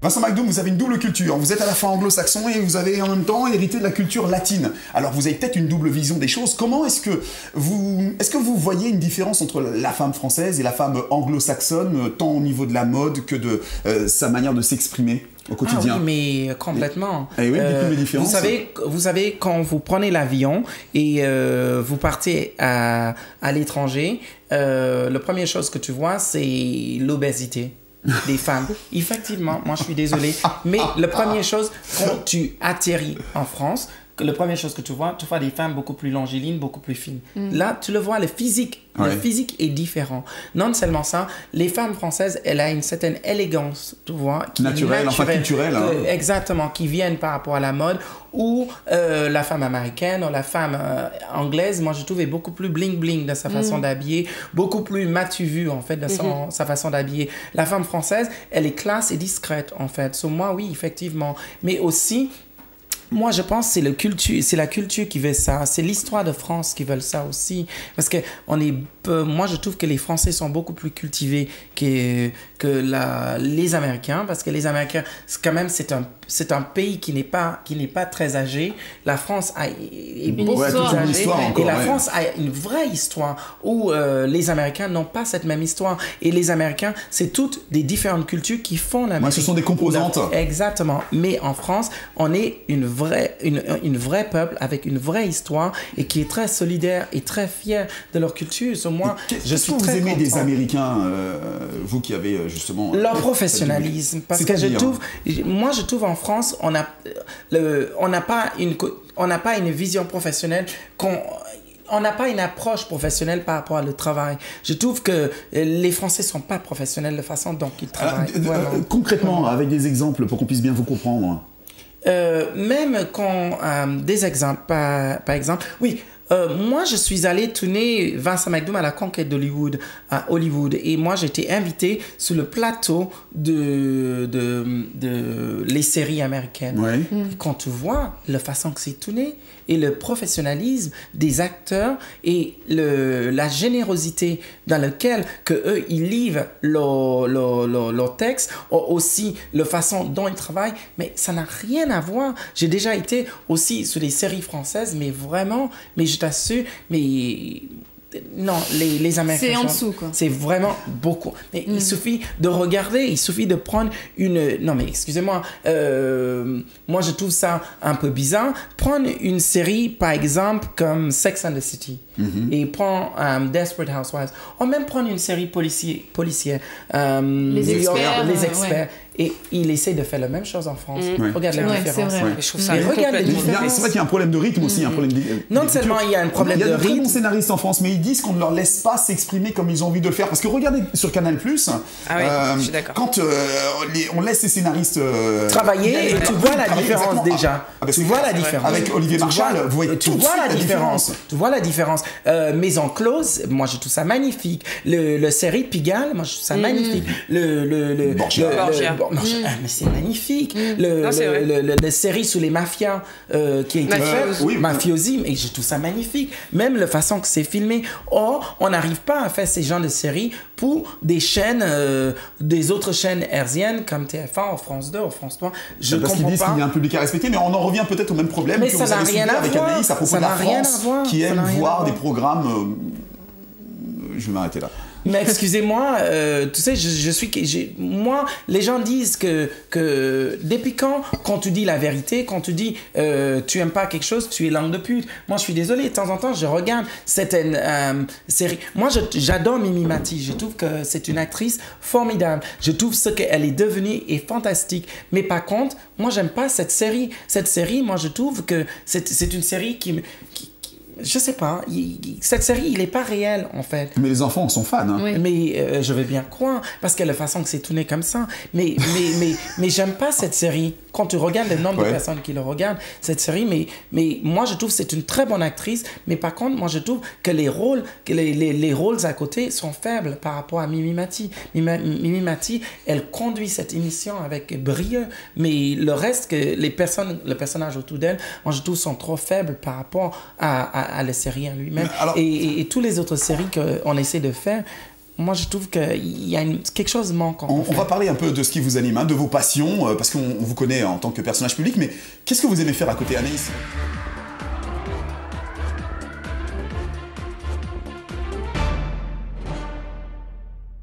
Vincent McDoom, vous avez une double culture. Vous êtes à la fois anglo-saxon et vous avez en même temps hérité de la culture latine. Alors vous avez peut-être une double vision des choses. Comment est-ce que vous voyez une différence entre la femme française et la femme anglo-saxonne, tant au niveau de la mode que de sa manière de s'exprimer au quotidien? Ah oui, mais complètement. Et oui, dites-nous les différences. Vous savez, quand vous prenez l'avion et vous partez à l'étranger, la première chose que tu vois, c'est l'obésité des femmes. Effectivement, moi je suis désolé, mais la première chose, quand tu atterris en France, la première chose que tu vois des femmes beaucoup plus longilines, beaucoup plus fines. Là, tu le vois, le physique est différent. Non seulement ça, les femmes françaises, elles ont une certaine élégance, tu vois, qui naturelle, enfin culturelle. Exactement, qui viennent par rapport à la mode, ou la femme américaine ou la femme anglaise, moi je trouve, est beaucoup plus bling-bling dans sa façon d'habiller, beaucoup plus matu vu en fait dans sa façon d'habiller. La femme française, elle est classe et discrète en fait. So, moi, oui, effectivement. Mais aussi, moi, je pense que c'est la culture qui veut ça. C'est l'histoire de France qui veut ça aussi. Parce que moi, je trouve que les Français sont beaucoup plus cultivés que les Américains. Parce que les Américains, quand même, c'est un pays qui n'est pas très âgé. La France est beaucoup plus âgée. Et la France a une vraie histoire où les Américains n'ont pas cette même histoire. Et les Américains, c'est toutes des différentes cultures qui font l'Amérique. Ouais, ce sont des composantes. Exactement. Mais en France, on est une vraie peuple avec une vraie histoire et qui est très solidaire et très fier de leur culture. Moi, je suis très content. Vous aimez des Américains, vous qui avez justement... Leur professionnalisme. Parce que je trouve en France, on n'a pas une vision professionnelle on n'a pas une approche professionnelle par rapport au travail. Je trouve que les Français ne sont pas professionnels de la façon dont ils travaillent. Concrètement, avec des exemples pour qu'on puisse bien vous comprendre. Même quand des exemples, par exemple, oui, moi je suis allé tourner Vincent McDoom à la conquête d'Hollywood, à Hollywood, et moi j'étais invité sur le plateau de les séries américaines. Ouais. Et quand tu vois la façon que c'est tourné et le professionnalisme des acteurs et la générosité dans laquelle que eux ils livrent leur texte, aussi la façon dont ils travaillent, mais ça n'a rien à voir. J'ai déjà été aussi sur des séries françaises, mais vraiment, mais je t'assure, mais non, les Américains... C'est en dessous, quoi. C'est vraiment beaucoup. Mais il suffit de regarder, il suffit de prendre une... Non, mais excusez-moi, moi je trouve ça un peu bizarre. Prendre une série, par exemple, comme Sex and the City, et prendre Desperate Housewives, ou même prendre une série policière, les experts. Ouais. Et il essaie de faire la même chose en France. Regarde la différence. Vrai. Je trouve ça Regarde la différence. C'est vrai qu'il y a un problème de rythme aussi. Non seulement il y a un problème de rythme. Il y a de très bons scénaristes en France, mais ils disent qu'on ne leur laisse pas s'exprimer comme ils ont envie de le faire. Parce que regardez sur Canal+, je suis d'accord. quand on laisse ces scénaristes travailler, et tu vois la différence déjà. Tu vois la différence. Avec Olivier Marchal, vous voyez tout de suite la différence. Tu vois la différence. Maison Close, moi je trouve ça magnifique. Le série Pigalle, moi je trouve ça magnifique. Borgia. Mais c'est magnifique. La série sur les mafias qui a été faite, Mafiosi, mais je trouve ça magnifique. Même la façon que c'est filmé. Or, on n'arrive pas à faire ces genres de séries pour des chaînes, des autres chaînes hertziennes comme TF1 ou France 2 ou France 3. Je parce qu'ils comprends disent pas. qu'il y a un public à respecter, mais on en revient peut-être au même problème Mais que ça vous n'a avez soulevé rien à avec voir. Anaïs à propos Ça de la n'a rien à France voir. qui Ça aime n'a rien à voir voir. des programmes... Je vais m'arrêter là. Mais excusez-moi, tu sais, moi, les gens disent que depuis quand tu dis la vérité, quand tu dis tu aimes pas quelque chose, tu es langue de pute. Moi, je suis désolé, de temps en temps, je regarde certaines séries. Moi, j'adore Mimi Mati. Je trouve que c'est une actrice formidable. Je trouve ce qu'elle est devenue est fantastique. Mais par contre, moi, j'aime pas cette série. Cette série, moi, je trouve que c'est une série qui je sais pas, cette série, il n'est pas réel, en fait. Mais les enfants en sont fans. Hein. Oui. Mais je veux bien croire, parce que la façon que c'est tourné comme ça. Mais j'aime pas cette série. Quand tu regardes le nombre de personnes qui le regardent, cette série, mais moi, je trouve que c'est une très bonne actrice. Mais par contre, moi, je trouve que les rôles à côté sont faibles par rapport à Mimi Mati. Mimi Mati, elle conduit cette émission avec brio. Mais le reste, le personnage autour d'elle, moi, je trouve sont trop faibles par rapport à la série en lui-même. Alors... Et toutes les autres séries qu'on essaie de faire, moi, je trouve qu'il y a quelque chose de manque. On va parler un peu de ce qui vous anime, de vos passions, parce qu'on vous connaît en tant que personnage public, mais qu'est-ce que vous aimez faire à côté, Anaïs ?